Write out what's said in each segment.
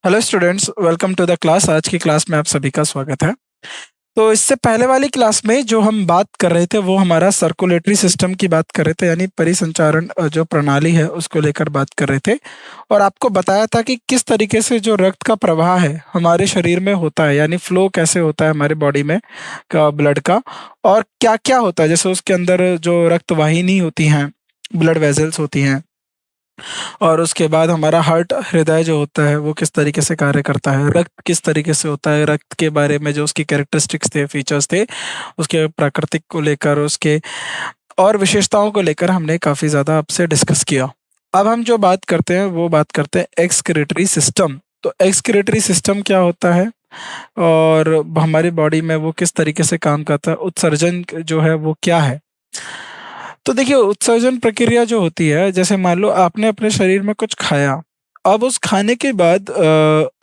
Hello students, welcome to the class. आज की class में आप सभी का स्वागत है। तो इससे पहले वाली क्लास में जो हम बात कर रहे थे वो हमारा सर्कुलेटरी सिस्टम की बात कर रहे थे, यानी परिसंचारण जो प्रणाली है उसको लेकर बात कर रहे थे। और आपको बताया था कि किस तरीके से जो रक्त का प्रवाह है हमारे शरीर में होता है, यानी फ्लो कैसे होता है हमारे बॉडी में का ब्लड का, और क्या क्या होता है। जैसे उसके अंदर जो रक्त वाहिनी होती हैं, ब्लड वेजल्स होती हैं, और उसके बाद हमारा हार्ट, हृदय जो होता है वो किस तरीके से कार्य करता है, रक्त किस तरीके से होता है, रक्त के बारे में जो उसकी कैरेक्टरिस्टिक्स थे, फीचर्स थे, उसके प्राकृतिक को लेकर, उसके और विशेषताओं को लेकर हमने काफ़ी ज़्यादा आपसे डिस्कस किया। अब हम जो बात करते हैं वो बात करते हैं एक्सक्रीटरी सिस्टम। तो एक्सक्रीटरी सिस्टम क्या होता है और हमारी बॉडी में वो किस तरीके से काम करता है, उत्सर्जन जो है वो क्या है। तो देखिए, उत्सर्जन प्रक्रिया जो होती है, जैसे मान लो आपने अपने शरीर में कुछ खाया। अब उस खाने के बाद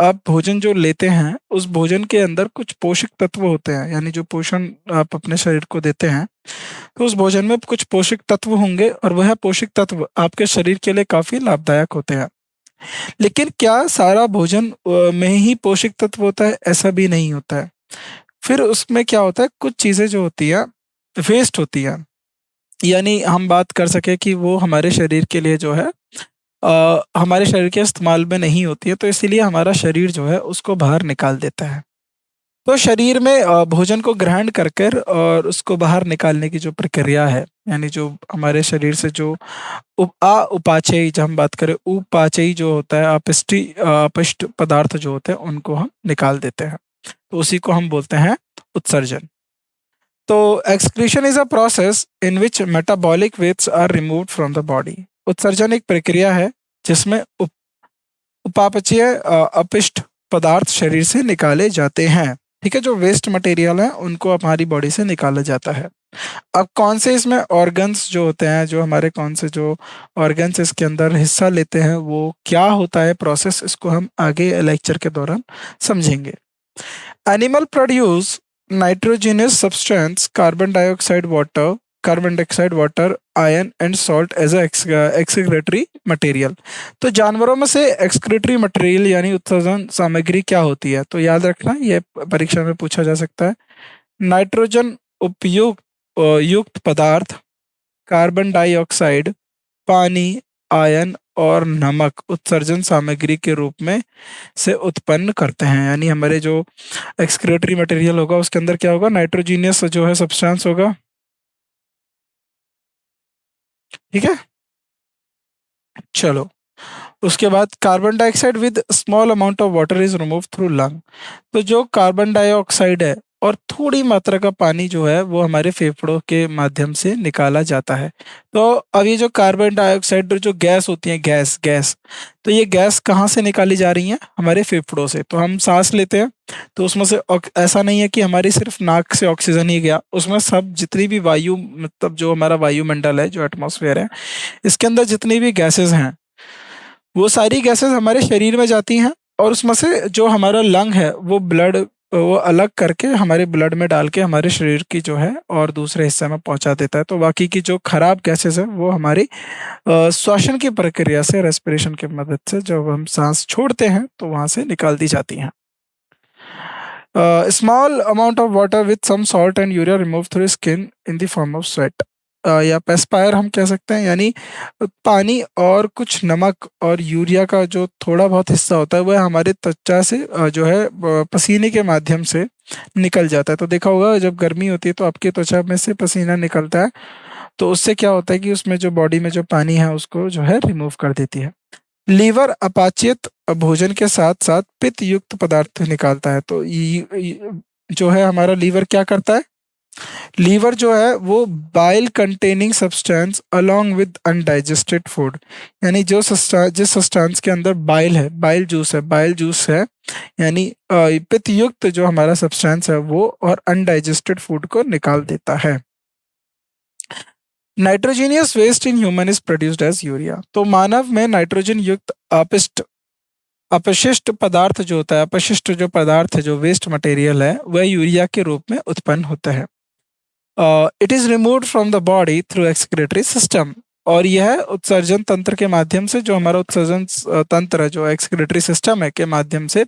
आप भोजन जो लेते हैं, उस भोजन के अंदर कुछ पोषक तत्व होते हैं, यानी जो पोषण आप अपने शरीर को देते हैं, तो उस भोजन में कुछ पोषक तत्व होंगे और वह पोषक तत्व आपके शरीर के लिए काफी लाभदायक होते हैं। लेकिन क्या सारा भोजन में ही पोषक तत्व होता है? ऐसा भी नहीं होता है। फिर उसमें क्या होता है, कुछ चीजें जो होती है वेस्ट होती है, यानी हम बात कर सके कि वो हमारे शरीर के लिए जो है हमारे शरीर के इस्तेमाल में नहीं होती है, तो इसीलिए हमारा शरीर जो है उसको बाहर निकाल देता है। तो शरीर में भोजन को ग्रहण कर कर और उसको बाहर निकालने की जो प्रक्रिया है, यानी जो हमारे शरीर से जो उपाचयी, जब हम बात करें उपाचयी जो होता है, अपशिष्ट पदार्थ जो होते हैं उनको हम निकाल देते हैं, तो उसी को हम बोलते हैं उत्सर्जन। तो excretion is a process in which metabolic wastes are removed from the body. उत्सर्जन एक प्रक्रिया है जिसमें उपापचय अपशिष्ट पदार्थ शरीर से निकाले जाते हैं। ठीक है, जो वेस्ट मटेरियल है उनको हमारी बॉडी से निकाला जाता है। अब कौन से इसमें ऑर्गन्स जो होते हैं, जो हमारे कौन से जो ऑर्गन्स इसके अंदर हिस्सा लेते हैं, वो क्या होता है प्रोसेस, इसको हम आगे लेक्चर के दौरान समझेंगे। Animal produce nitrogenous substance, carbon dioxide, water, iron and salt as a excretory material। तो जानवरों में से excretory material यानी उत्सर्जन सामग्री क्या होती है? तो याद रखना, ये परीक्षा में पूछा जा सकता है। नाइट्रोजन उपयुक्त युक्त पदार्थ, कार्बन डाइऑक्साइड, पानी, आयन और नमक उत्सर्जन सामग्री के रूप में से उत्पन्न करते हैं। यानी हमारे जो एक्सक्रीटरी मटेरियल होगा उसके अंदर क्या होगा, नाइट्रोजीनियस जो है सब्सटेंस होगा। ठीक है, चलो। उसके बाद carbon dioxide with small amount of water is remove through lung. तो जो कार्बन डाइऑक्साइड है और थोड़ी मात्रा का पानी जो है वो हमारे फेफड़ों के माध्यम से निकाला जाता है। तो अब ये जो कार्बन डाइऑक्साइड और जो गैस होती है, गैस गैस तो ये गैस कहाँ से निकाली जा रही है? हमारे फेफड़ों से। तो हम सांस लेते हैं तो उसमें से ऐसा नहीं है कि हमारी सिर्फ नाक से ऑक्सीजन ही गया, उसमें सब जितनी भी वायु, मतलब जो हमारा वायुमंडल है, जो एटमॉस्फेयर है, इसके अंदर जितनी भी गैसेस हैं वो सारी गैसेस हमारे शरीर में जाती हैं, और उसमें से जो हमारा लंग है वो अलग करके हमारे ब्लड में डाल के हमारे शरीर की जो है और दूसरे हिस्से में पहुंचा देता है। तो बाकी की जो खराब गैसेस है वो हमारी श्वसन की प्रक्रिया से, रेस्पिरेशन की मदद से, जब हम सांस छोड़ते हैं तो वहां से निकाल दी जाती हैं। Small amount of water with some salt and urea remove through skin in the form of sweat, या पेस्पायर हम कह सकते हैं। यानी पानी और कुछ नमक और यूरिया का जो थोड़ा बहुत हिस्सा होता है वह हमारे त्वचा से जो है पसीने के माध्यम से निकल जाता है। तो देखा होगा, जब गर्मी होती है तो आपकी त्वचा में से पसीना निकलता है, तो उससे क्या होता है कि उसमें जो बॉडी में जो पानी है उसको जो है रिमूव कर देती है। लीवर अपाचित भोजन के साथ साथ पित्त युक्त पदार्थ निकालता है। तो जो है हमारा लीवर क्या करता है, लीवर जो है वो bile containing substance along with undigested food, यानी जिस सब्सटेंस के अंदर बाइल है, बाइल जूस है, यानी पित्त युक्त जो हमारा सब्सटेंस है वो और अनडाइजेस्टेड फूड को निकाल देता है। Nitrogenous waste in human is produced as urea. तो मानव में नाइट्रोजन युक्त अपशिष्ट पदार्थ जो होता है, अपशिष्ट जो पदार्थ है, जो वेस्ट मटेरियल है, वह यूरिया के रूप में उत्पन्न होता है। It is removed from the body through excretory system. और यह उत्सर्जन तंत्र के माध्यम से, जो हमारा उत्सर्जन तंत्र है, जो एक्सक्रीटरी सिस्टम है, के माध्यम से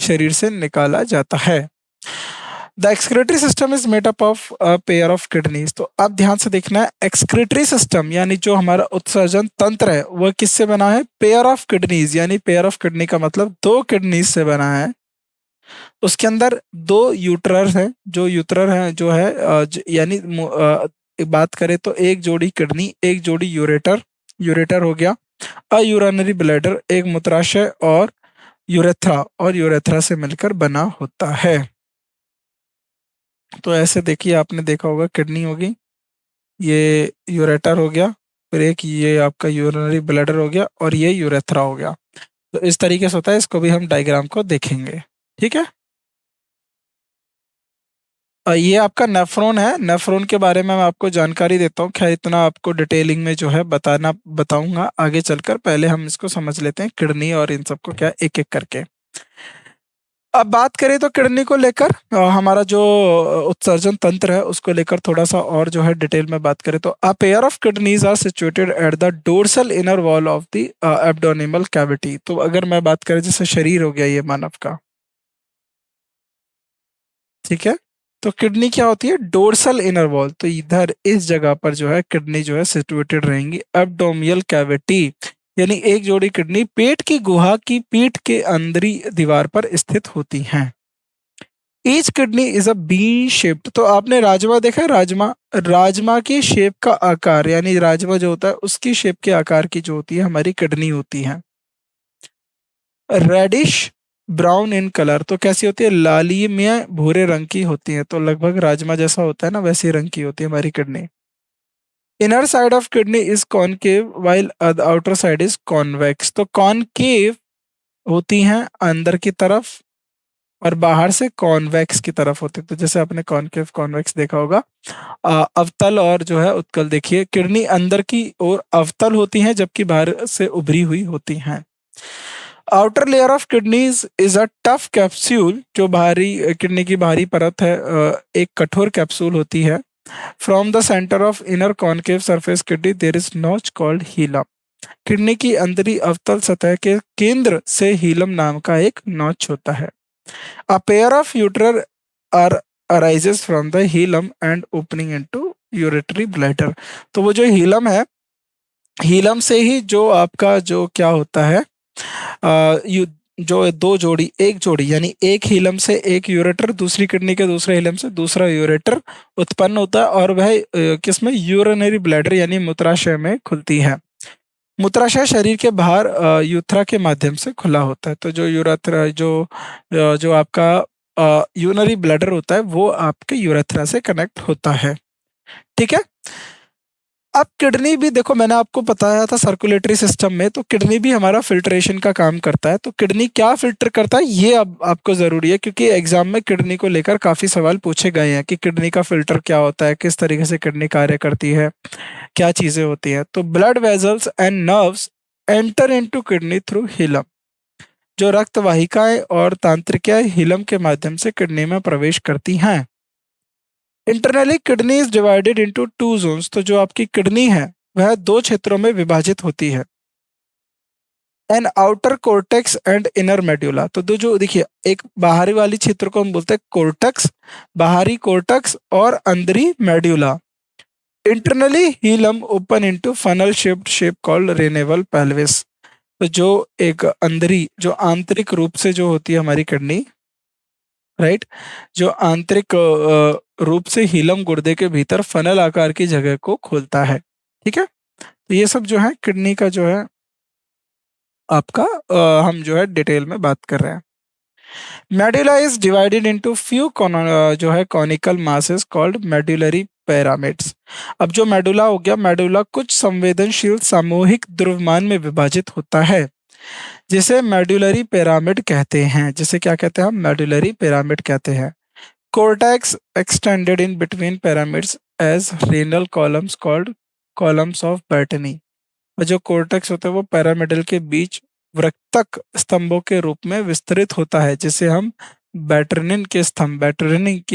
शरीर से निकाला जाता है। The excretory system is made up of a pair of kidneys. तो अब ध्यान से देखना है, एक्सक्रीटरी सिस्टम यानी जो हमारा उत्सर्जन तंत्र है वह किससे बना है? पेयर ऑफ किडनीज, यानी पेयर ऑफ किडनी का मतलब दो किडनीज से बना है। उसके अंदर दो यूट्रर है, जो यूट्रर है जो है यानी बात करें तो एक जोड़ी किडनी, एक जोड़ी यूरेटर, यूरेटर हो गया। अ यूरिनरी ब्लैडर एक मूत्राशय, और यूरेथ्रा, और यूरेथ्रा से मिलकर बना होता है। तो ऐसे देखिए, आपने देखा होगा किडनी होगी, ये यूरेटर हो गया, फिर एक ये आपका यूरिनरी ब्लैडर हो गया, और ये यूरेथ्रा हो गया। तो इस तरीके से होता है, इसको भी हम डायग्राम को देखेंगे। ठीक है। ये आपका नेफ्रॉन है। नेफ्रॉन के बारे में मैं आपको जानकारी देता हूँ, खैर इतना आपको डिटेलिंग में जो है बताऊंगा आगे चलकर। पहले हम इसको समझ लेते हैं किडनी और इन सबको क्या एक एक करके। अब बात करें तो किडनी को लेकर हमारा जो उत्सर्जन तंत्र है उसको लेकर थोड़ा सा और जो है डिटेल में बात करें तो a pair of kidneys are situated at the dorsal inner wall of the abdominal cavity. तो अगर मैं बात करें जैसे शरीर हो गया ये मानव का, ठीक है, तो किडनी क्या होती है? Dorsal inner wall. तो इधर इस जगह पर जो है किडनी जो है सिचुएटेड रहेंगी एब्डोमिनल कैविटी, यानी एक जोड़ी किडनी पेट की गुहा की पीठ के अंदरी दीवार पर स्थित होती हैं। Each kidney is a bean shaped. तो आपने राजमा देखा है? राजमा, राजमा की शेप का आकार, यानी राजमा जो होता है उसकी शेप के आकार की जो होती है हमारी किडनी होती है। Reddish brown in colour. तो कैसी होती है? लालिम्य भूरे रंग की होती है। तो लगभग राजमा जैसा होता है ना, वैसी रंग की होती है हमारी kidney. Inner side of kidney is concave while outer side is convex. तो कॉनकेव होती हैं अंदर की तरफ, और बाहर से कॉन्वेक्स की तरफ होते हैं। तो जैसे आपने कॉनकेव कॉन्वेक्स देखा होगा। अवतल और जो है उत्तल। देखिए किडनी अंदर की ओर अवतल होती हैं, जबकि बाहर से उभरी हुई होती हैं। Outer layer of kidneys is a tough capsule. जो बाहरी किडनी की बाहरी परत है एक कठोर कैप्सूल होती है। From the centre of inner concave surface kidney there is notch called hilum. Kidney की अंदरी अवतल सतह के केंद्र से हीलम नाम का एक नॉच होता है। A pair of ureter are arises from the hilum and opening into urinary bladder। तो वो जो हीलम है, हीलम से ही जो आपका जो क्या होता है जो दो जोड़ी, एक जोड़ी यानी एक हीलम से एक यूरेटर, दूसरी किडनी के दूसरे हीलम से दूसरा यूरेटर उत्पन्न होता है, और वह किसमें? यूरिनरी ब्लैडर यानी मूत्राशय में खुलती है। मूत्राशय शरीर के बाहर यूथ्रा के माध्यम से खुला होता है। तो जो यूरेथ्रा जो आपका यूनरी ब्लैडर होता है वो आपके यूरेथ्रा से कनेक्ट होता है। ठीक है। अब किडनी भी देखो, मैंने आपको बताया था सर्कुलेटरी सिस्टम में, तो किडनी भी हमारा फिल्ट्रेशन का काम करता है। तो किडनी क्या फिल्टर करता है ये अब आपको जरूरी है, क्योंकि एग्जाम में किडनी को लेकर काफी सवाल पूछे गए हैं कि किडनी का फिल्टर क्या होता है, किस तरीके से किडनी कार्य करती है, क्या चीजें होती हैं। तो blood vessels and nerves enter into kidney through hilum. जो रक्त वाहिकाएं और तांत्रिकाएं हिलम के माध्यम से किडनी में प्रवेश करती हैं। Internally kidney is divided into two zones. तो जो आपकी किडनी है वह दो क्षेत्रों में विभाजित होती है। An outer cortex and inner medulla. तो दो जो देखिए, एक बाहरी वाली क्षेत्र को हम बोलते हैं कोर्टेक्स, बाहरी कोर्टेक्स, और अंदरी medulla. Internally hilum open into funnel shaped shape called renal pelvis. तो जो एक अंदरी, जो आंतरिक रूप से जो होती है हमारी किडनी, राइट, जो आंतरिक रूप से हीलम गुर्दे के भीतर फनल आकार की जगह को खोलता है। ठीक है। तो ये सब जो है किडनी का जो है आपका हम जो है डिटेल में बात कर रहे हैं। Medulla is divided into few जो है conical masses called medullary pyramids. अब जो मेडुला हो गया, मेडुला कुछ संवेदनशील सामूहिक द्रव्यमान में विभाजित होता है, जिसे मेडुलरी पिरामिड कहते हैं। जिसे क्या कहते हैं हम? मेडुलरी पिरामिड कहते हैं। Cortex extended in between pyramids as renal columns called columns of Bertini. और जो कोर्टेक्स होता है वो पिरामिडल के बीच वृत्तक स्तंभों के रूप में विस्तृत होता है, जिसे हम बैटरनिन के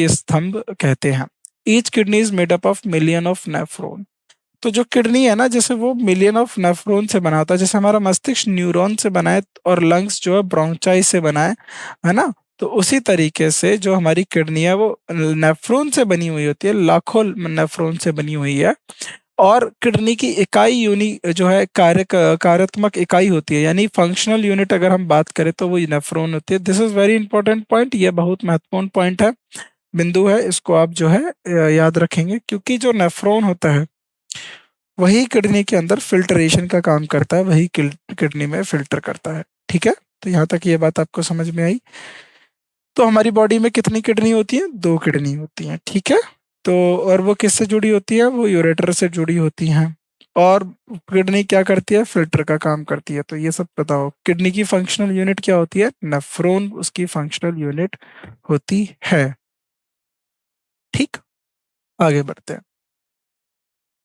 स्तंभ कहते हैं। Each kidney is made up of million of nephron. तो जो किडनी है ना, जैसे वो मिलियन ऑफ नेफ्रॉन से बना होता है, जैसे हमारा मस्तिष्क न्यूरॉन से बना है और लंग्स जो है ब्रोंचाई से बना है ना। तो उसी तरीके से जो हमारी किडनी है वो नेफ्रॉन से बनी हुई होती है, लाखों नेफ्रॉन से बनी हुई है। और किडनी की इकाई जो है कार्यात्मक इकाई होती है, यानी फंक्शनल यूनिट अगर हम बात करें तो वो नेफ्रॉन होती है। This is very important point, ये बहुत महत्वपूर्ण पॉइंट है, बिंदु है, इसको आप जो है याद रखेंगे, क्योंकि जो नेफ्रॉन होता है वही किडनी के अंदर फिल्टरेशन का काम करता है, वही किडनी में फिल्टर करता है। ठीक है, तो यहाँ तक ये बात आपको समझ में आई। तो हमारी बॉडी में कितनी किडनी होती है? दो किडनी होती हैं। ठीक है, तो और वो किससे जुड़ी होती है? वो यूरेटर से जुड़ी होती हैं। और किडनी क्या करती है? फिल्टर का काम करती है। तो ये सब बताओ, किडनी की फंक्शनल यूनिट क्या होती है? नेफ्रॉन उसकी फंक्शनल यूनिट होती है। ठीक, आगे बढ़ते हैं।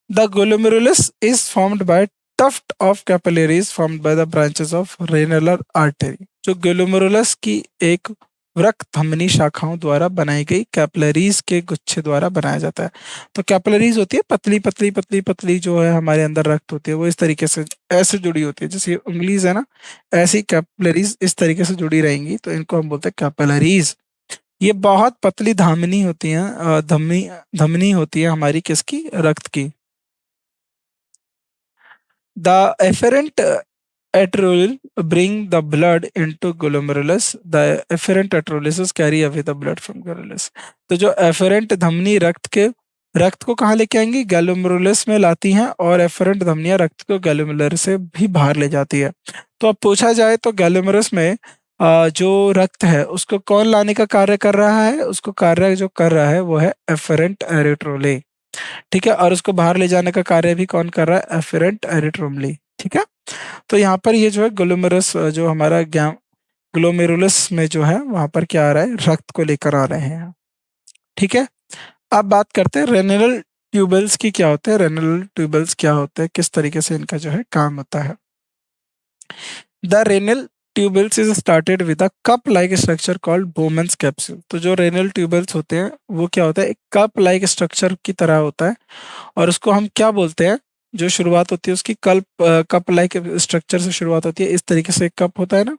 The glomerulus is formed by tuft of capillaries formed by the branches of renar artery। जो ग्लोमेरुलस की एक वृक्क धमनी शाखाओं द्वारा बनाई गई कैपिलरीज के गुच्छे द्वारा बनाया जाता है। तो कैपिलरीज होती है पतली पतली पतली पतली, जो है हमारे अंदर रक्त होती है वो इस तरीके से ऐसे जुड़ी होती है, जैसे उंगलीज है ना, ऐसी कैपिलरीज इस तरीके से जुड़ी रहेंगी, तो इनको हम बोलते हैं कैपिलरीज। ये बहुत पतली धमनी होती है, धमनी धमनी होती है हमारी किसकी? रक्त की। The efferent arteriole bring the blood into glomerulus. The efferent arterioles carry away the blood from glomerulus। तो जो efferent धमनी रक्त को कहाँ लेके आएंगी? ग्लोमेरुलस में लाती हैं, और efferent धमनियां रक्त को ग्लोमेरुलर से भी बाहर ले जाती है। तो अब पूछा जाए तो ग्लोमेरुलस में जो रक्त है उसको कौन लाने का कार्य कर रहा है? उसको कार्य जो कर रहा है वो है efferent एरिथ्रोले। ठीक है, और उसको बाहर ले जाने का कार्य भी कौन कर रहा है? एफेरेंट एरिथ्रोमली। ठीक है, तो यहाँ पर ये जो है ग्लोमेरुलस, जो हमारा ग्लोमेरुलस में जो है वहां पर क्या आ रहा है? रक्त को लेकर आ रहे हैं। ठीक है, अब बात करते हैं रेनल ट्यूबल्स की। क्या होते हैं रेनल ट्यूबल्स? क्या होते हैं, किस तरीके से इनका जो है काम होता है? The renal tubules is started with a cup like structure called Bowman's capsule. तो जो रेनल ट्यूबल्स होते हैं वो क्या होता है? एक कप लाइक स्ट्रक्चर की तरह होता है, और उसको हम क्या बोलते हैं? जो शुरुआत होती है उसकी कप लाइक स्ट्रक्चर से शुरुआत होती है, इस तरीके से एक कप होता है ना,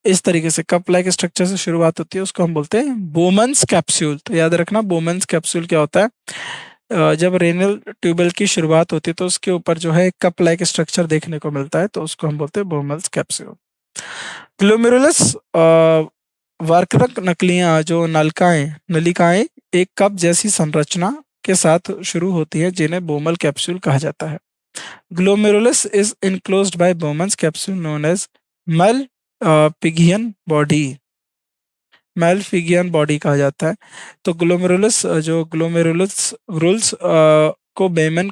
इस तरीके से कप लाइक स्ट्रक्चर से शुरुआत होती है, उसको हम बोलते हैं बोमन्स कैप्सूल। तो याद रखना, बोमन्स कैप्सूल क्या होता है? जब रेनल ट्यूबल की शुरुआत होती है तो उसके ऊपर जो है कप लाइक स्ट्रक्चर देखने को मिलता है, तो उसको हम बोलते हैं बोमन्स कैप्सूल। ग्लोमेरुलस वर्करक नकलियां, जो नलिकाएं एक कप जैसी संरचना के साथ शुरू होती है, जिन्हें बोमल कैप्सूल कहा जाता है। Glomerulus is enclosed by Bowman's capsule known as Malpighian body। Malpighian body कहा जाता है। तो जो ग्लोमेरुलस रूल्स को बेमन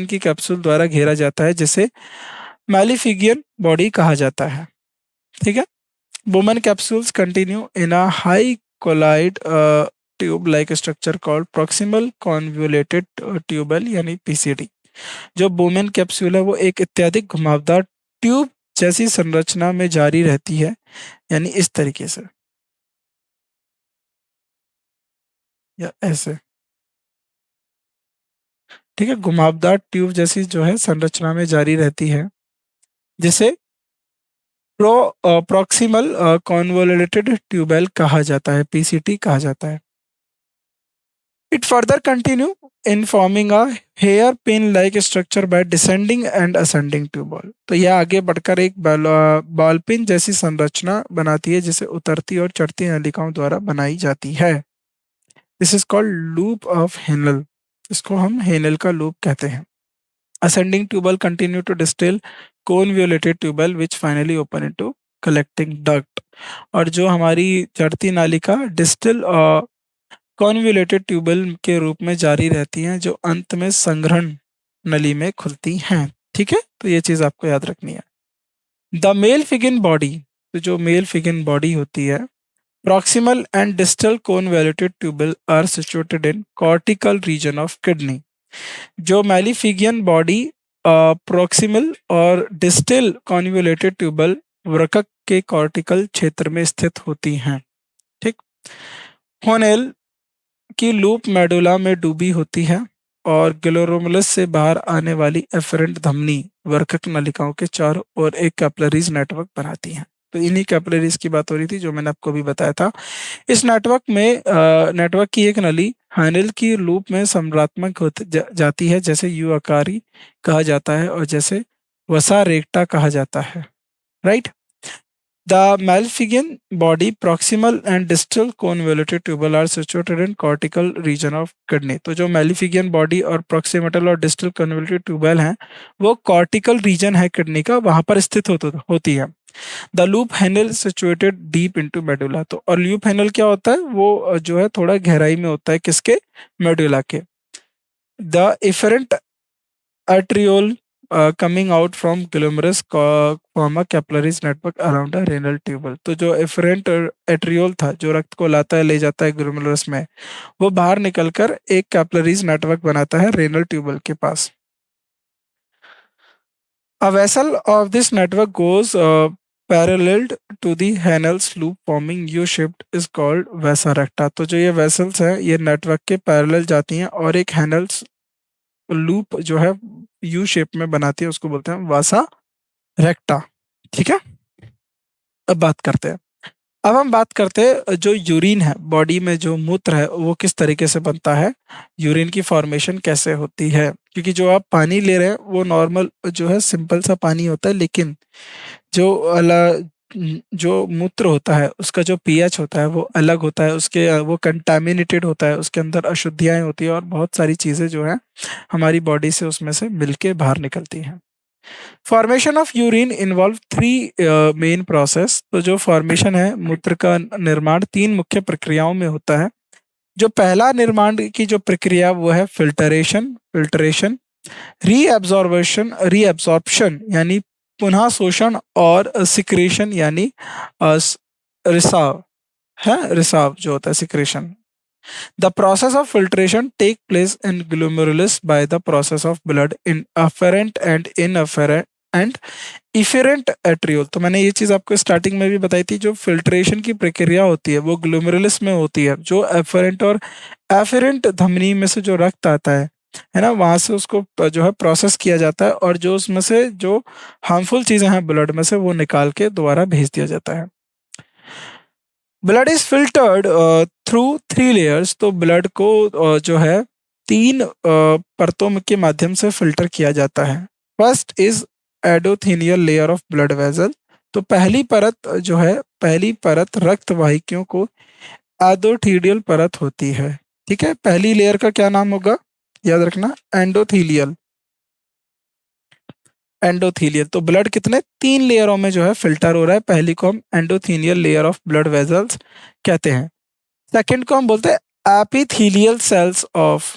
की कैप्सूल द्वारा घेरा जाता है, जिसे मैलिफिगियन बॉडी कहा जाता है। ठीक है, Bowman capsules continue in a high coiled tube like structure called proximal convoluted tubule, यानी पीसीडी। जो बोमेन कैप्सूल है वो एक अत्यधिक घुमावदार ट्यूब जैसी संरचना में जारी रहती है, यानी इस तरीके से, या ऐसे। ठीक है, घुमावदार ट्यूब जैसी जो है संरचना में जारी रहती है, जिसे प्रॉक्सिमल कॉन्वोल्यूटेड ट्यूबल कहा जाता है, पीसीटी कहा जाता है। It further continue in forming a hairpin like structure by descending and ascending tubule. तो यह आगे बढ़कर एक बॉल पिन जैसी संरचना बनाती है, जिसे उतरती और चढ़ती नलिकाओं द्वारा बनाई जाती है। This is called loop of Henle. इसको हम हेनल का लूप कहते हैं। Ascending tubule continue to distill convoluted tubule which finally open into collecting duct। और जो हमारी चढ़ती नालिका डिस्टिल कॉन्वोल्यूटेड ट्यूबल के रूप में जारी रहती हैं, जो अंत में संग्रहण नली में खुलती हैं। ठीक है, तो ये चीज आपको याद रखनी है। द मेल फिगिन बॉडी, तो जो मेल फिगिन बॉडी होती है, proximal and distal convoluted tubule are situated in cortical region of kidney. जो मैलिफिगियन बॉडी प्रोक्सिमल और डिस्टल कॉन्वोल्यूटेड ट्यूबल वृक्क के कॉर्टिकल क्षेत्र में स्थित होती हैं। ठीक, होनेल की लूप मेडुला में डूबी होती है, और ग्लोमेरुलस से बाहर आने वाली एफरेंट धमनी वर्कक नलिकाओं के चारों ओर एक कैपिलरीज नेटवर्क बनाती हैं। तो इन्हीं कैपिलरीज की बात हो रही थी जो मैंने आपको अभी बताया था। इस नेटवर्क की एक नली हैंडल की लूप में समरात्मक जाती है, जैसे यू आकारी कहा जाता है और जैसे वसा रेक्टा कहा जाता है। Right. The Malpighian body, proximal and distal convoluted tubule are situated in cortical region of kidney। तो जो Malpighian body और proximal और distal convoluted tubule हैं वो cortical region है किडनी का, वहां पर स्थित होती है। The loop handle situated deep into medulla. तो और लूप हैंडल क्या होता है, वो जो है थोड़ा गहराई में होता है, किसके, मेडुला के। The efferent arteriole coming out from glomerulus form a capillaries network around a renal tubule। तो जो efferent arteriole था जो रक्त को लाता है ले जाता है ग्लोमेरुलस में, वो बाहर निकलकर एक कैपिलरीज नेटवर्क बनाता है रेनल ट्यूबल के पास। A vessel of this network goes parallel to the Henel's loop forming U-shaped is called vasa recta। तो जो ये वेसल्स हैं ये नेटवर्क के पैरेलल जाती हैं और एक हैनल्स लूप जो है यू शेप में बनाती है, उसको बोलते हैं वासा रेक्टा। ठीक है। अब बात करते हैं अब हम बात करते हैं जो यूरिन है, बॉडी में जो मूत्र है वो किस तरीके से बनता है, यूरिन की फॉर्मेशन कैसे होती है। क्योंकि जो आप पानी ले रहे हैं वो नॉर्मल जो है सिंपल सा पानी होता है, लेकिन जो जो मूत्र होता है उसका जो पीएच होता है वो अलग होता है, उसके वो कंटामिनेटेड होता है, उसके अंदर अशुद्धियाँ होती है और बहुत सारी चीज़ें जो है हमारी बॉडी से उसमें से मिलके बाहर निकलती हैं। Formation of urine involve three main process. तो जो फॉर्मेशन है मूत्र का निर्माण तीन मुख्य प्रक्रियाओं में होता है। जो पहला निर्माण की जो प्रक्रिया वो है फिल्टरेशन, रीएब्जॉर्प्शन यानी पुनः शोषण, और सिक्रेशन यानी रिसाव रिसाव जो होता है secretion. The process of filtration take place in glomerulus by the process of blood in afferent and inafferent and efferent arteriole। तो मैंने ये चीज आपको स्टार्टिंग में भी बताई थी, जो फिल्ट्रेशन की प्रक्रिया होती है वो ग्लोमेरुलस में होती है। जो एफरेंट और एफेरेंट धमनी में से जो रक्त आता है ना, वहां से उसको जो है प्रोसेस किया जाता है और जो उसमें से जो हार्मफुल चीजें हैं ब्लड में से वो निकाल के दोबारा भेज दिया जाता है। Blood is filtered through three layers. तो ब्लड को जो है तीन परतों के माध्यम से फिल्टर किया जाता है। फर्स्ट इज एडोथेनियल लेयर ऑफ ब्लड वेसल। तो पहली परत रक्त वाहिकियों को एडोथीलियल परत होती है। ठीक है, पहली लेयर का क्या नाम होगा, याद रखना, एंडोथीलियल। तो ब्लड कितने तीन लेयरों में जो है फिल्टर हो रहा है। पहली को हम endothelial layer of blood vessels कहते हैं। सेकंड को हम बोलते हैं epithelial cells of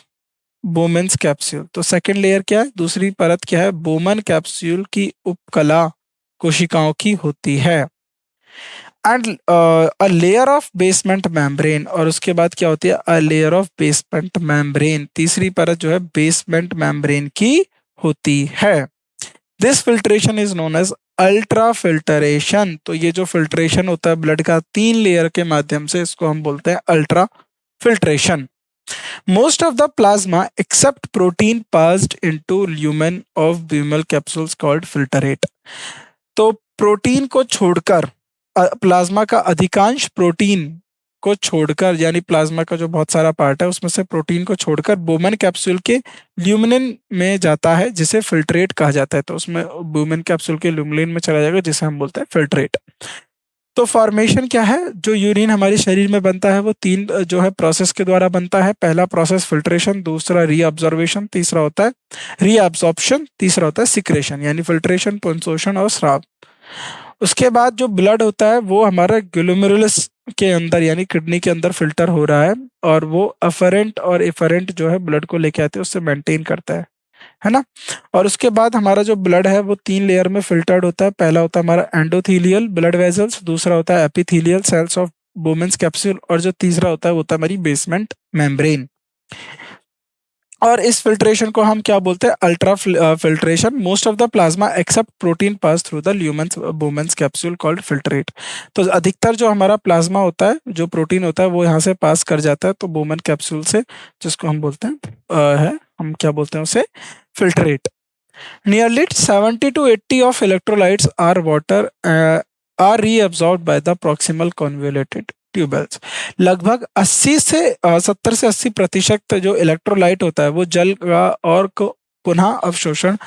Bowman's capsule. तो सेकंड लेयर क्या है, दूसरी परत क्या है, बोमन कैप्सूल की उपकला कोशिकाओं की होती है। And a layer of basement membrane, और उसके बाद क्या होती है, a layer of basement membrane. तीसरी परत जो है बेसमेंट मेम्ब्रेन की होती है। This filtration is known as ultrafiltration. तो ये जो फिल्ट्रेशन होता है ब्लड का तीन लेयर के माध्यम से, इसको हम बोलते हैं ultra filtration. Most of the plasma except protein passed into lumen of Bowman's capsules called filtrate. तो प्रोटीन को छोड़कर प्लाज्मा का अधिकांश प्रोटीन को छोड़कर, यानी प्लाज्मा का जो बहुत सारा पार्ट है उसमें से प्रोटीन को छोड़कर बोमन कैप्सूल के ल्यूमिनिन में जाता है, जिसे फिल्ट्रेट कहा जाता है। तो उसमें बोमन कैप्सूल के ल्यूमिनिन में चला जाएगा, जिसे हम बोलते हैं फिल्ट्रेट। तो फॉर्मेशन क्या है, जो यूरिन हमारे शरीर में बनता है वो तीन जो है प्रोसेस के द्वारा बनता है। पहला प्रोसेस फिल्ट्रेशन, दूसरा रीअब्जॉर्वेशन, तीसरा होता है रीअब्सॉर्प्शन, तीसरा होता है सिक्रेशन, यानी फिल्ट्रेशन, पुनशोषण और स्राव। उसके बाद जो ब्लड होता है वो हमारा ग्लोमेरुलस के अंदर यानी किडनी के अंदर फिल्टर हो रहा है, और वो अफरेंट और इफरेंट जो है ब्लड को लेके आते हैं, उससे मेंटेन करता है ना। और उसके बाद हमारा जो ब्लड है वो तीन लेयर में फिल्टर्ड होता है। पहला होता है हमारा एंडोथीलियल ब्लड वेसल्स, दूसरा होता है epithelial cells of Bowman's capsule, और जो तीसरा होता है वो होता है हमारी बेसमेंट मेम्ब्रेन। और इस फिल्ट्रेशन को हम क्या बोलते हैं, ultra filtration. Most of the plasma except protein pass through the lumens Bowman's capsule called filtrate. तो अधिकतर जो हमारा प्लाज्मा होता है, जो प्रोटीन होता है वो यहाँ से पास कर जाता है तो बोमन कैप्सूल से, जिसको हम बोलते हैं है हम क्या बोलते हैं उसे, filtrate. Nearly 70 to 80 of electrolytes are water are reabsorbed by the proximal convoluted tubules। लगभग 80 से 70 से 80% जो इलेक्ट्रोलाइट होता है वो जल का और को पुनः अवशोषण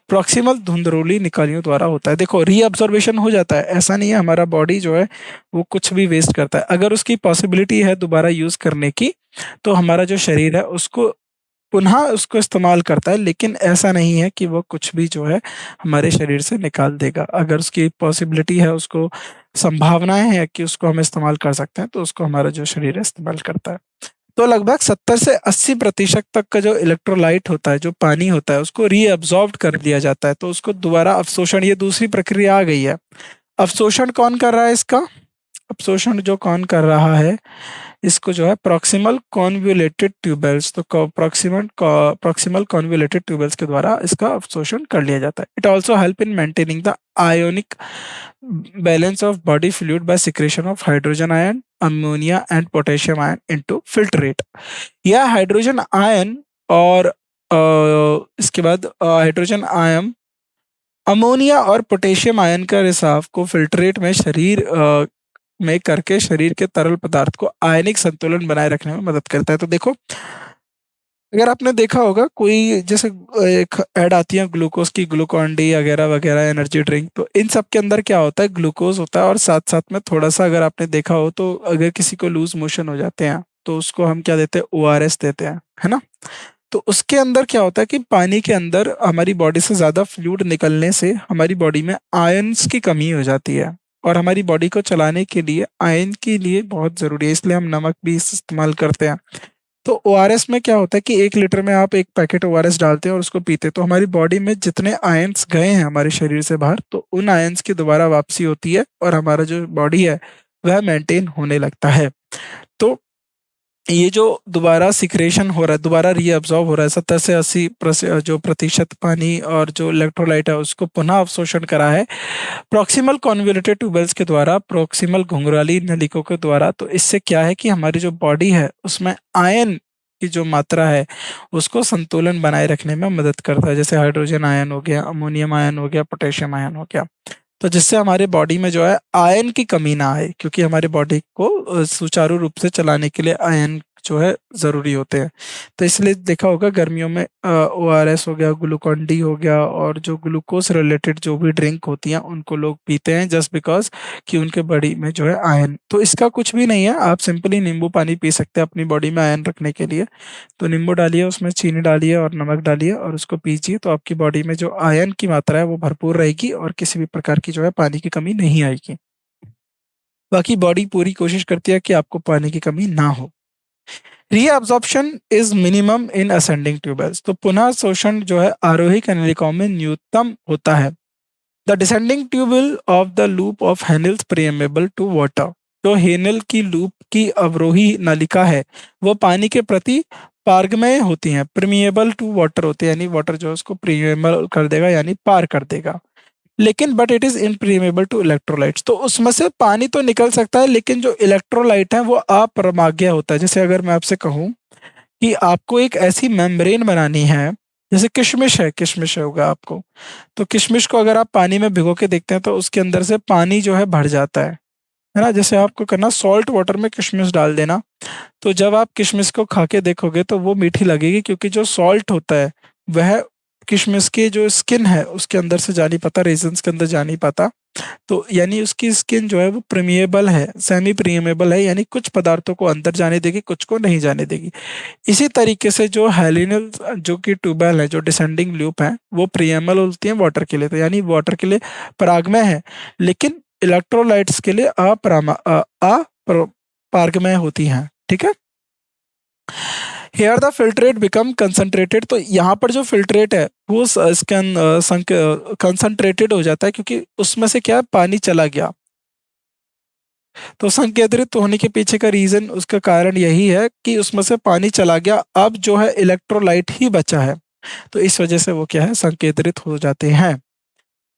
प्रॉक्सिमल धुंधरुली निकालियों द्वारा होता है। देखो, रीअब्जॉर्बेशन हो जाता है, ऐसा नहीं है हमारा बॉडी जो है वो कुछ भी वेस्ट करता है। अगर उसकी पॉसिबिलिटी है दोबारा यूज करने की तो हमारा जो शरीर है उसको पुनः उसको इस्तेमाल करता है, लेकिन ऐसा नहीं है कि वो कुछ भी जो है हमारे शरीर से निकाल देगा। अगर उसकी पॉसिबिलिटी है, उसको संभावनाएं है कि उसको हम इस्तेमाल कर सकते हैं, तो उसको हमारा जो शरीर है इस्तेमाल करता है। तो लगभग 70 से 80% तक का जो इलेक्ट्रोलाइट होता है, जो पानी होता है, उसको रीअब्सॉर्ब कर लिया जाता है। तो उसको दोबारा अवशोषण, ये दूसरी प्रक्रिया आ गई है। अवशोषण कौन कर रहा है इसका? अवशोषण जो कौन कर रहा है इसको जो है प्रॉक्सिमल कॉन्वोल्यूटेड ट्यूबेल्स, तो प्रॉक्सिमल कॉन्वोल्यूटेड ट्यूबेल्स के द्वारा इसका अवशोषण कर लिया जाता है। It also help in maintaining the ionic balance of body fluid by secretion of hydrogen ion, ammonia and potassium ion into filtrate. यह हाइड्रोजन आयन और इसके बाद हाइड्रोजन आयन, अमोनिया और पोटेशियम आयन का रिसाव को फिल्ट्रेट में शरीर में करके शरीर के तरल पदार्थ को आयनिक संतुलन बनाए रखने में मदद करता है। तो देखो, अगर आपने देखा होगा कोई जैसे एक ऐड आती है ग्लूकोज की, ग्लूकॉन डी वगैरह वगैरह एनर्जी ड्रिंक, तो इन सब के अंदर क्या होता है, ग्लूकोज होता है और साथ साथ में थोड़ा सा, अगर आपने देखा हो तो अगर किसी को लूज मोशन हो जाते हैं तो उसको हम क्या देते हैं, ओआरएस देते हैं, है ना। तो उसके अंदर क्या होता है कि पानी के अंदर हमारी बॉडी से ज्यादा फ्लूइड निकलने से हमारी बॉडी में आयंस की कमी हो जाती है, और हमारी बॉडी को चलाने के लिए आयन के लिए बहुत जरूरी है, इसलिए हम नमक भी इस्तेमाल करते हैं। तो ओआरएस में क्या होता है कि 1 लीटर में आप एक पैकेट ओआरएस डालते हैं और उसको पीते हैं, तो हमारी बॉडी में जितने आयंस गए हैं हमारे शरीर से बाहर, तो उन आयंस की दोबारा वापसी होती है और हमारा जो बॉडी है वह मेंटेन होने लगता है। तो ये जो दोबारा सिक्रेशन हो रहा है, दोबारा रीअब्सॉर्ब हो रहा है, 70 से 80 जो प्रतिशत पानी और जो इलेक्ट्रोलाइट है उसको पुनः अवशोषण करा है प्रॉक्सिमल कॉन्वोल्यूटेड ट्यूबेल्स के द्वारा, प्रॉक्सिमल घुंघराली नलिकाओं के द्वारा। तो इससे क्या है कि हमारी जो बॉडी है उसमें आयन की जो मात्रा है उसको संतुलन बनाए रखने में मदद करता है। जैसे हाइड्रोजन आयन हो गया, अमोनियम आयन हो गया, पोटेशियम आयन हो गया। तो जिससे हमारे बॉडी में जो है आयन की कमी ना आए, क्योंकि हमारे बॉडी को सुचारू रूप से चलाने के लिए आयन जो है जरूरी होते हैं। तो इसलिए देखा होगा गर्मियों में ओआरएस हो गया, ग्लूकॉन डी हो गया, और जो ग्लूकोज रिलेटेड जो भी ड्रिंक होती हैं उनको लोग पीते हैं जस्ट बिकॉज कि उनके बॉडी में जो है आयन। तो इसका कुछ भी नहीं है, आप सिंपली नींबू पानी पी सकते हैं अपनी बॉडी में आयन रखने के लिए। तो नींबू डालिए, उसमें चीनी डालिए और नमक डालिए और उसको पीजिए, तो आपकी बॉडी में जो आयन की मात्रा है वो भरपूर रहेगी और किसी भी प्रकार की जो है पानी की कमी नहीं आएगी। बाकी बॉडी पूरी कोशिश करती है कि आपको पानी की कमी ना हो। Reabsorption is minimum in ascending tubules, तो पुनः शोषण जो है आरोही कनिकाओं में न्यूनतम होता है। The descending tubule of the loop of Henle's permeable to water, जो हेनल की लूप की अवरोही नलिका है वो पानी के प्रति पारगम्य होती हैं, प्रिमिएबल टू वाटर होते हैं, यानी वाटर जो है उसको प्रिमिएबल कर देगा यानी पार कर देगा। लेकिन but it is impermeable to electrolytes, तो उसमें से पानी तो निकल सकता है लेकिन जो इलेक्ट्रोलाइट है वो अप्रमाग्य होता है। जैसे अगर मैं आपसे कहूं कि आपको एक ऐसी मेम्ब्रेन बनानी है, जैसे किशमिश है, किशमिश होगा आपको, तो किशमिश को अगर आप पानी में भिगो के देखते हैं तो उसके अंदर से पानी जो है भर जाता है ना। जैसे आपको करना, सॉल्ट वाटर में किशमिश डाल देना, तो जब आप किशमिश को खा के देखोगे तो वो मीठी लगेगी, क्योंकि जो सॉल्ट होता है वह किशमिश की जो स्किन है उसके अंदर से जा नहीं पाता, रेजन्स के अंदर जा नहीं पाता। तो यानी उसकी स्किन जो है वो प्रीमिएबल है, सेमी प्रीमिएबल है, यानी कुछ पदार्थों को अंदर जाने देगी, कुछ को नहीं जाने देगी। इसी तरीके से जो हेलिनल जो कि ट्यूबल है, जो डिसेंडिंग लूप है, वो प्रीएमल होती है वाटर के लिए, तो यानी वाटर के लिए परागमय है, लेकिन इलेक्ट्रोलाइट्स के लिए अपारगमय होती हैं। ठीक है। Here the filtrate become concentrated, तो यहाँ पर जो फिल्ट्रेट है वो कंसंट्रेटेड हो जाता है, क्योंकि उसमें से क्या पानी चला गया। तो संकेंद्रित होने के पीछे का रीजन, उसका कारण यही है कि उसमें से पानी चला गया, अब जो है इलेक्ट्रोलाइट ही बचा है, तो इस वजह से वो क्या है, संकेंद्रित हो जाते हैं।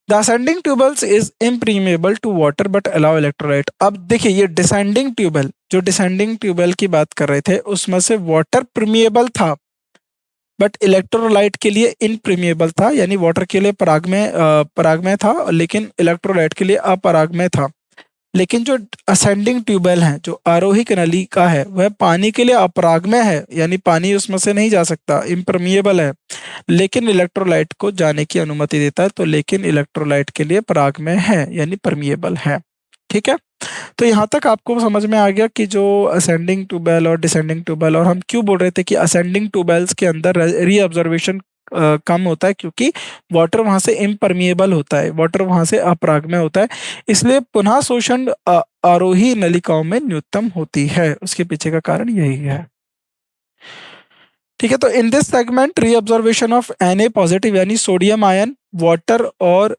The ascending tubules is impermeable to water but allow electrolyte. अब देखिए, ये डिसेंडिंग ट्यूबल, जो डिसेंडिंग ट्यूबल की बात कर रहे थे उसमें से वाटर प्रीमिएबल था, बट इलेक्ट्रोलाइट के लिए इनप्रीमिएबल था, यानी वाटर के लिए परागमय था, लेकिन इलेक्ट्रोलाइट के लिए अपरागमय था। लेकिन जो असेंडिंग ट्यूबवेल है, जो आरोहिक नली का है, वह पानी के लिए अपरागमय है, यानी पानी उसमें से नहीं जा सकता, इम्परमिएबल है, लेकिन इलेक्ट्रोलाइट को जाने की अनुमति देता है। तो लेकिन इलेक्ट्रोलाइट के लिए परागमय है, यानी परमिएबल है। ठीक है। तो यहाँ तक आपको समझ में आ गया कि जो असेंडिंग ट्यूबवेल और डिसेंडिंग ट्यूबवेल, और हम क्यों बोल रहे थे कि असेंडिंग ट्यूबवेल्स के अंदर रीअब्जॉर्वेशन कम होता है, क्योंकि वाटर वहां से इम्परमिएबल होता है, वाटर वहां से अपरागमय होता है, इसलिए पुनः शोषण आरोही नलिकाओं में न्यूनतम होती है। उसके पीछे का कारण यही है। ठीक है। तो in this segment reabsorption of Na positive यानी सोडियम आयन, वाटर और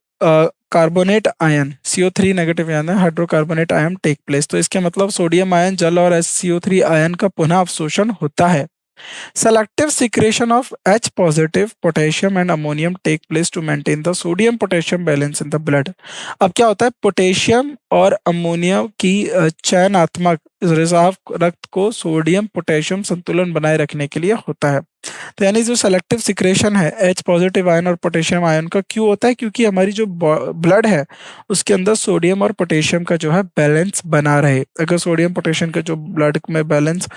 कार्बोनेट आयन CO3 नेगेटिव यानी हाइड्रोकार्बोनेट आयन टेक प्लेस। तो इसके मतलब सोडियम आयन जल और SCO3 आयन का पुनः अवशोषण होता है। Selective secretion of H positive potassium and ammonium take place to maintain the sodium potassium balance in the blood। अब क्या होता है, पोटेशियम और अमोनियम की चयनात्मक रिसाव रक्त को सोडियम पोटेशियम संतुलन बनाए रखने के लिए होता है। तो यानी जो सेलेक्टिव सिक्रेशन है H पॉजिटिव आयन और पोटेशियम आयन का क्यों होता है, क्योंकि हमारी जो ब्लड है उसके अंदर सोडियम और पोटेशियम का जो है बैलेंस बना रहे। अगर सोडियम पोटेशियम का जो ब्लड में बैलेंस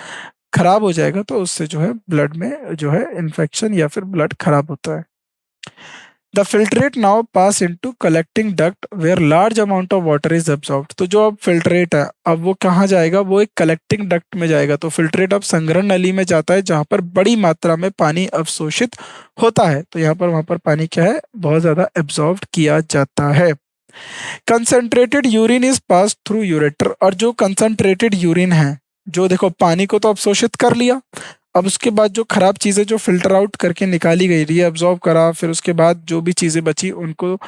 खराब हो जाएगा तो उससे जो है ब्लड में जो है इन्फेक्शन या फिर ब्लड खराब होता है। The filtrate now pass into collecting duct where large amount of water is absorbed. तो जो अब फिल्ट्रेट है, अब वो कहाँ जाएगा, वो एक कलेक्टिंग डक्ट में जाएगा। तो फिल्ट्रेट अब संग्रहण नली में जाता है जहां पर बड़ी मात्रा में पानी अवशोषित होता है। तो यहाँ पर वहां पर पानी क्या है, बहुत ज्यादा एब्जॉर्ब किया जाता है। Concentrated urine is pass through ureter. और जो कंसंट्रेटेड यूरिन है, जो देखो पानी को तो अवशोषित कर लिया, अब उसके बाद जो खराब चीजें जो फिल्टर आउट करके निकाली गई, रीअब्सॉर्ब करा, फिर उसके बाद जो भी चीजें बची उनको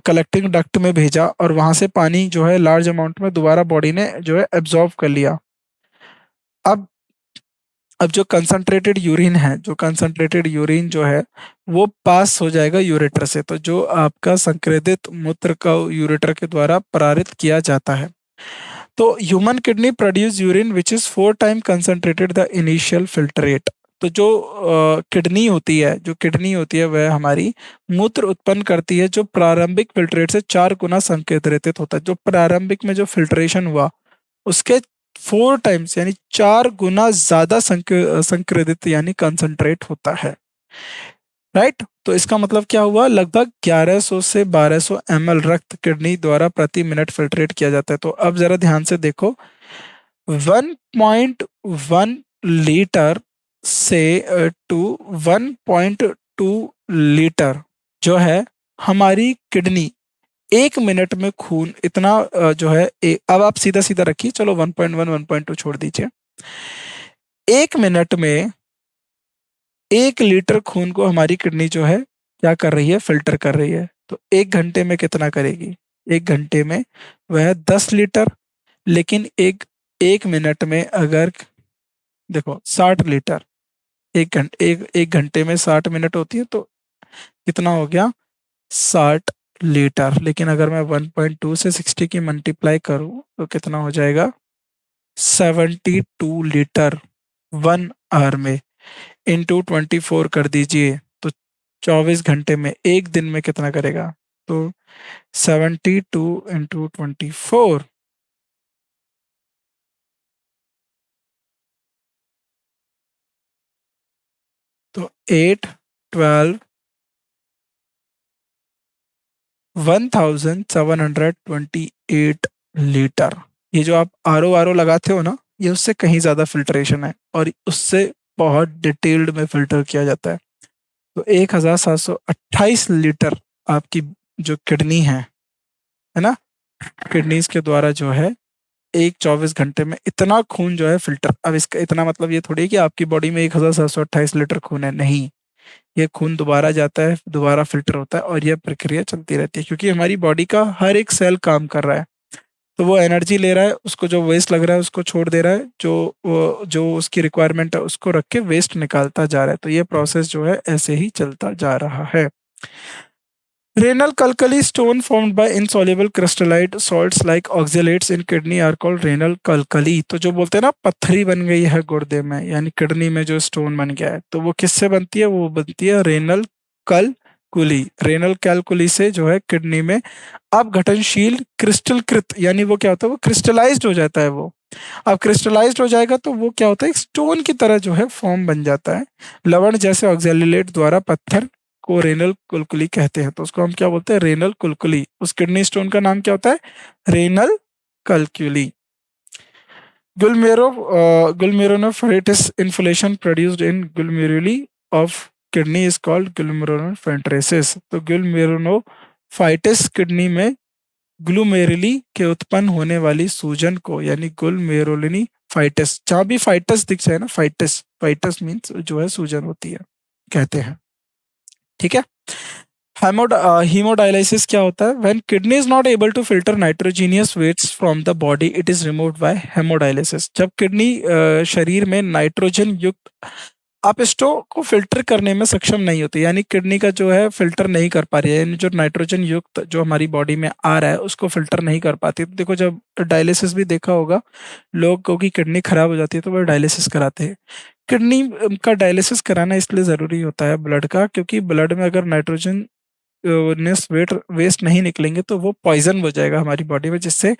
कलेक्टिंग डक्ट में भेजा और वहां से पानी जो है लार्ज अमाउंट में दोबारा बॉडी ने जो है एब्जॉर्ब कर लिया। अब अब जो कंसंट्रेटेड यूरिन है, जो कंसंट्रेटेड यूरिन जो है वो पास हो जाएगा यूरेटर से। तो जो आपका संक्रेदित मूत्र का यूरेटर के द्वारा पारित किया जाता है। तो human kidney produce urine which is 4 time concentrated the initial filtrate. तो जो किडनी होती है वह हमारी मूत्र उत्पन्न करती है जो प्रारंभिक फिल्ट्रेट से 4 गुना संकेंद्रित होता है। जो प्रारंभिक में जो फिल्ट्रेशन हुआ उसके 4 टाइम्स यानी 4 गुना ज्यादा संक्रेदित यानी कंसंट्रेट होता है। राइट। तो इसका मतलब क्या हुआ, लगभग 1100 से 1200 ml रक्त किडनी द्वारा प्रति मिनट फिल्ट्रेट किया जाता है। तो अब जरा ध्यान से देखो, 1.1 लीटर से टू 1.2 लीटर जो है हमारी किडनी 1 मिनट में खून इतना जो है अब आप सीधा सीधा रखिए, चलो 1.1 1.2 छोड़ दीजिए। 1 मिनट में 1 लीटर खून को हमारी किडनी जो है क्या कर रही है, फिल्टर कर रही है। तो 1 घंटे में कितना करेगी, 1 घंटे में वह 10 लीटर। लेकिन एक मिनट में अगर देखो 60 लीटर, एक घंटे में 60 मिनट होती है, तो कितना हो गया 60 लीटर। लेकिन अगर मैं 1.2 से 60 की मल्टीप्लाई करूं तो कितना हो जाएगा 72 लीटर 1 आवर में। इंटू 24 कर दीजिए तो 24 घंटे में, एक दिन में कितना करेगा, तो 72 इंटू 24 तो 8 12 1728 लीटर। ये जो आप आर ओ लगाते हो ना, ये उससे कहीं ज्यादा फिल्ट्रेशन है और उससे बहुत डिटेल्ड में फिल्टर किया जाता है। तो 1728 लीटर आपकी जो किडनी है ना, किडनीज के द्वारा जो है एक 24 घंटे में इतना खून जो है फिल्टर। अब इसका इतना मतलब ये थोड़ी है कि आपकी बॉडी में 1728 लीटर खून है, नहीं। ये खून दोबारा जाता है, दोबारा फिल्टर होता है और यह प्रक्रिया चलती रहती है, क्योंकि हमारी बॉडी का हर एक सेल काम कर रहा है। तो वो एनर्जी ले रहा है, उसको जो वेस्ट लग रहा है उसको छोड़ दे रहा है, जो उसकी रिक्वायरमेंट है उसको रख के वेस्ट निकालता जा रहा है। तो ये प्रोसेस जो है ऐसे ही चलता जा रहा है। Renal calculi stone formed by insoluble crystallite salts like oxalates in kidney are called renal calculi। तो जो बोलते हैं ना पत्थरी बन गई है गुर्दे में, यानी किडनी में जो स्टोन बन गया है, तो वो किससे बनती है? वो बनती है रेनल कैलकुली। रेनल कैलकुली से जो है किडनी में अपघटनशील क्रिस्टलकृत, यानी वो क्या होता है, वो क्रिस्टलाइज्ड हो जाता है। वो अब क्रिस्टलाइज्ड हो जाएगा तो वो क्या होता है, एक स्टोन की तरह जो है फॉर्म बन जाता है। लवण जैसे ऑक्जेलिलेट द्वारा पत्थर को रेनल कुलकुली कहते हैं, तो उसको हम क्या बोलते हैं? रेनल कुलकुली। उस किडनी स्टोन का नाम क्या होता है? Renal कल्क्यूली। Glomerulonephritis inflammation produced in glomeruli of kidney is called glomerulonephritis। तो glomerulonephritis किडनी में ग्लूमेरुली के उत्पन्न होने वाली सूजन को, यानी ग्लोमेरुलिनी फाइटिस, जहां भी फाइटस दिख जाए ना, फाइटिस, फाइटस मीन्स जो है सूजन होती है, कहते हैं। ठीक है। हीमोडायलिसिस क्या होता है? When kidney is not able to filter nitrogenous waste from the body it is removed by haemodialysis. जब किडनी शरीर में नाइट्रोजन युक्त अपशिष्टों को फिल्टर करने में सक्षम नहीं होती, यानी किडनी का जो है फिल्टर नहीं कर पा रही है, यानी जो नाइट्रोजन युक्त जो हमारी बॉडी में आ रहा है उसको फिल्टर नहीं कर पाती। तो देखो, जब डायलिसिस भी देखा होगा, लोगों की किडनी खराब हो जाती है तो वो डायलिसिस कराते हैं। किडनी का डायलिसिस कराना इसलिए ज़रूरी होता है ब्लड का, क्योंकि ब्लड में अगर नाइट्रोजन वेस्ट नहीं निकलेंगे तो वो पॉइजन हो जाएगा हमारी बॉडी में, जिससे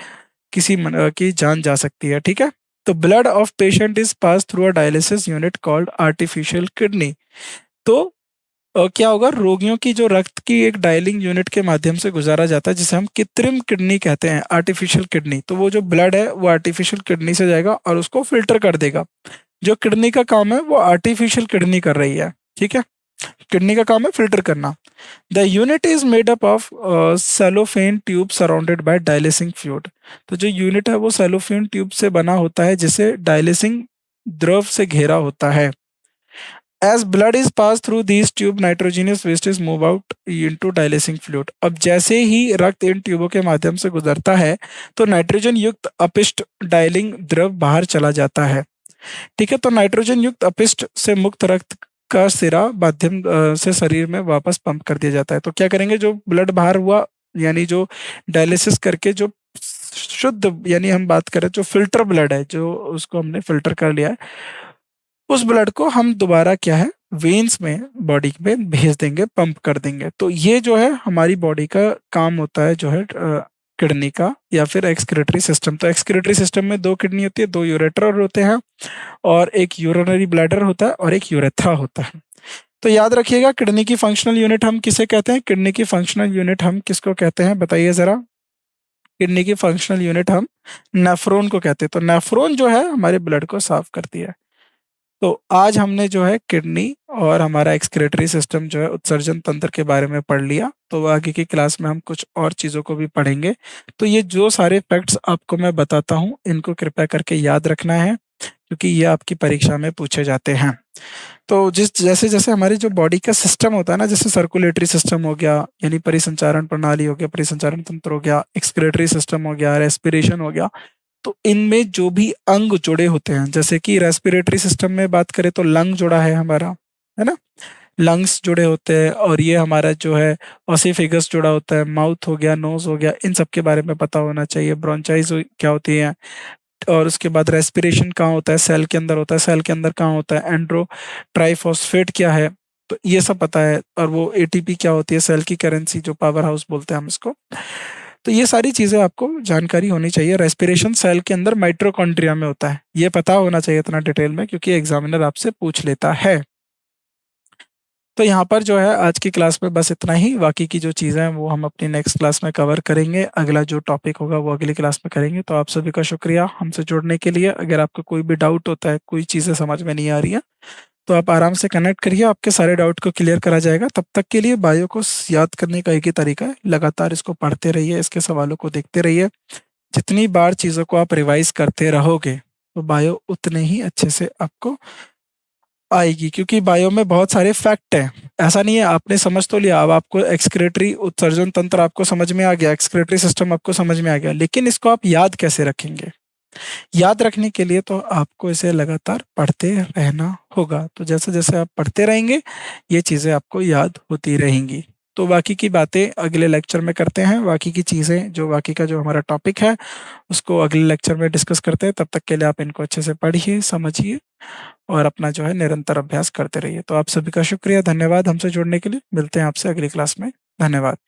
किसी की जान जा सकती है। ठीक है। तो blood of patient is pass through a dialysis unit called artificial kidney. तो क्या होगा, रोगियों की जो रक्त की एक डायलिंग यूनिट के माध्यम से गुजारा जाता है, जिसे हम कृत्रिम किडनी कहते हैं, आर्टिफिशियल किडनी। तो वो जो ब्लड है वो आर्टिफिशियल किडनी से जाएगा और उसको फिल्टर कर देगा। जो किडनी का काम है वो आर्टिफिशियल किडनी कर रही है। ठीक है। किडनी का काम है फिल्टर करना। The unit is made up of cellophane tube surrounded by dialysing fluid. तो जो यूनिट है वो सेलोफेन ट्यूब से बना होता है, जिसे डायलिसिंग द्रव से घेरा होता है। As blood is pass through these tube nitrogenous waste is move out into dialysing fluid. अब जैसे ही रक्त इन ट्यूबों के माध्यम से गुजरता है तो नाइट्रोजन युक्त अपशिष्ट डायलिंग द्रव बाहर चला जाता है। ठीक है। तो नाइट्रोजन युक्त अपशिष्ट से मुक्त रक्त का सिरा माध्यम से शरीर में वापस पंप कर दिया जाता है। तो क्या करेंगे, जो ब्लड बाहर हुआ, यानी जो डायलिसिस करके जो शुद्ध, यानी हम बात करें जो फिल्टर ब्लड है, जो उसको हमने फिल्टर कर लिया है, उस ब्लड को हम दोबारा क्या है, वेन्स में बॉडी में भेज देंगे, पंप कर देंगे। तो ये जो है हमारी बॉडी का काम होता है, जो है किडनी का या फिर एक्सक्रीटरी सिस्टम। तो एक्सक्रीटरी सिस्टम में दो किडनी होती है, दो यूरेटर होते हैं, और एक यूरिनरी ब्लैडर होता है और एक यूरेथ्रा होता है। तो याद रखिएगा, किडनी की फंक्शनल यूनिट हम किसे कहते हैं? किडनी की फंक्शनल यूनिट हम किसको कहते हैं, बताइए जरा। किडनी की फंक्शनल यूनिट हम नेफ्रॉन को कहते हैं। तो नेफ्रॉन जो है हमारे ब्लड को साफ करती है। तो आज हमने जो है किडनी और हमारा एक्सक्रीटरी सिस्टम जो है उत्सर्जन तंत्र के बारे में पढ़ लिया। तो आगे की क्लास में हम कुछ और चीज़ों को भी पढ़ेंगे। तो ये जो सारे फैक्ट्स आपको मैं बताता हूँ, इनको कृपया करके याद रखना है, क्योंकि ये आपकी परीक्षा में पूछे जाते हैं। तो जैसे जैसे हमारी जो बॉडी का सिस्टम होता है ना, जैसे सर्कुलेटरी सिस्टम हो गया, यानी परिसंचारण प्रणाली हो गया, परिसंचारण तंत्र हो गया, एक्सक्रीटरी सिस्टम हो गया, रेस्पिरेशन हो गया, तो इनमें जो भी अंग जुड़े होते हैं, जैसे कि रेस्पिरेटरी सिस्टम में बात करें तो लंग जुड़ा है हमारा, है ना, लंग्स जुड़े होते हैं, और ये हमारा जो है ऑसिफिगस जुड़ा होता है, माउथ हो गया, नोज हो गया, इन सब के बारे में पता होना चाहिए। ब्रोंचाइज क्या होती है, और उसके बाद रेस्पिरेशन कहाँ होता है, सेल के अंदर होता है, सेल के अंदर कहाँ होता है, एंड्रो ट्राइफॉस्फेट क्या है, तो ये सब पता है। और वो एटीपी क्या होती है, सेल की करेंसी, जो पावर हाउस बोलते हैं हम इसको। तो ये सारी चीजें आपको जानकारी होनी चाहिए। रेस्पिरेशन सेल के अंदर माइटोकॉन्ड्रिया में होता है, ये पता होना चाहिए इतना डिटेल में, क्योंकि एग्जामिनर आपसे पूछ लेता है। तो यहाँ पर जो है आज की क्लास में बस इतना ही। बाकी की जो चीज़ें हैं वो हम अपनी नेक्स्ट क्लास में कवर करेंगे। अगला जो टॉपिक होगा वो अगली क्लास में करेंगे। तो आप सभी का शुक्रिया हमसे जुड़ने के लिए। अगर आपको कोई भी डाउट होता है, कोई चीज़ें समझ में नहीं आ रही है, तो आप आराम से कनेक्ट करिए, आपके सारे डाउट को क्लियर करा जाएगा। तब तक के लिए बायो को याद करने का एक ही तरीका है, लगातार इसको पढ़ते रहिए, इसके सवालों को देखते रहिए। जितनी बार चीज़ों को आप रिवाइज करते रहोगे तो बायो उतने ही अच्छे से आपको आएगी, क्योंकि बायो में बहुत सारे फैक्ट हैं। ऐसा नहीं है आपने समझ तो लिया, अब आपको एक्सक्रीटरी उत्सर्जन तंत्र आपको समझ में आ गया, एक्सक्रीटरी सिस्टम आपको समझ में आ गया, लेकिन इसको आप याद कैसे रखेंगे? याद रखने के लिए तो आपको इसे लगातार पढ़ते रहना होगा। तो जैसे जैसे आप पढ़ते रहेंगे ये चीज़ें आपको याद होती रहेंगी। तो बाकी की बातें अगले लेक्चर में करते हैं, बाकी की चीज़ें जो बाकी का जो हमारा टॉपिक है उसको अगले लेक्चर में डिस्कस करते हैं। तब तक के लिए आप इनको अच्छे से पढ़िए, समझिए और अपना जो है निरंतर अभ्यास करते रहिए। तो आप सभी का शुक्रिया, धन्यवाद हमसे जुड़ने के लिए। मिलते हैं आपसे अगली क्लास में। धन्यवाद।